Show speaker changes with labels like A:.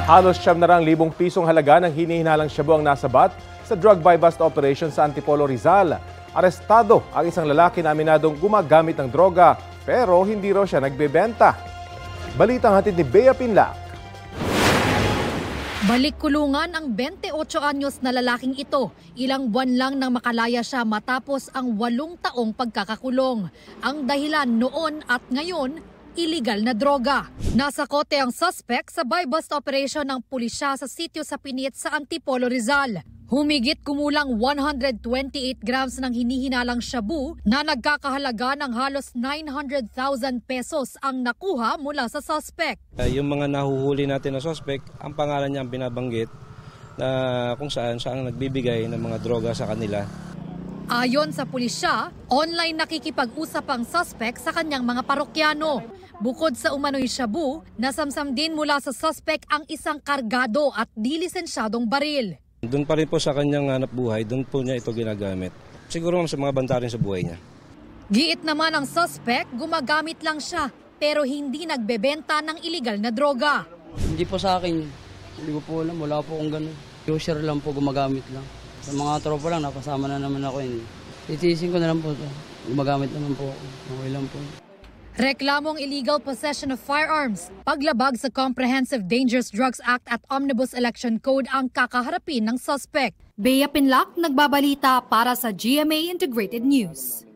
A: Halos 9,000 pisong halaga ng hinihinalang shabu ang nasabat sa drug buy-bust operation sa Antipolo, Rizal. Arestado ang isang lalaki na aminadong gumagamit ng droga pero hindi raw siya nagbebenta. Balitang hatid ni Bea Pinlac.
B: Balik kulungan ang 28 anyos na lalaking ito. Ilang buwan lang nang makalaya siya matapos ang 8 taong pagkakakulong. Ang dahilan noon at ngayon, illegal na droga. Nasa kote ang suspect sa buy-bust operation ng pulisya sa sitio sa Pinit sa Antipolo, Rizal. Humigit kumulang 128 grams ng hinihinalang shabu na nagkakahalaga ng halos 900,000 pesos ang nakuha mula sa suspect.
C: Yung mga nahuhuli natin na suspect, ang pangalan niya ang binabanggit na kung saan siya ang nagbibigay ng mga droga sa kanila.
B: Ayon sa pulisya, online nakikipag-usap ang suspect sa kanyang mga parokyano. Bukod sa umano'y shabu, nasamsam din mula sa suspect ang isang kargado at dilisensyadong baril.
C: Doon pa rin po sa kanyang hanap buhay, doon po niya ito ginagamit. Siguro sa mga banta rin sa buhay niya.
B: Giit naman ang suspect, gumagamit lang siya pero hindi nagbebenta ng illegal na droga.
D: Hindi po sa akin, hindi ko po alam, wala po akong ganun. User lang po, gumagamit lang. Sa mga tropa lang, napasama na naman ako yun. Titiisin ko na lang po ito. Gumagamit naman po ako. Okay lang po.
B: Reklamong illegal possession of firearms, paglabag sa Comprehensive Dangerous Drugs Act at Omnibus Election Code ang kakaharapin ng suspect. Bea Pinlac, nagbabalita para sa GMA Integrated News.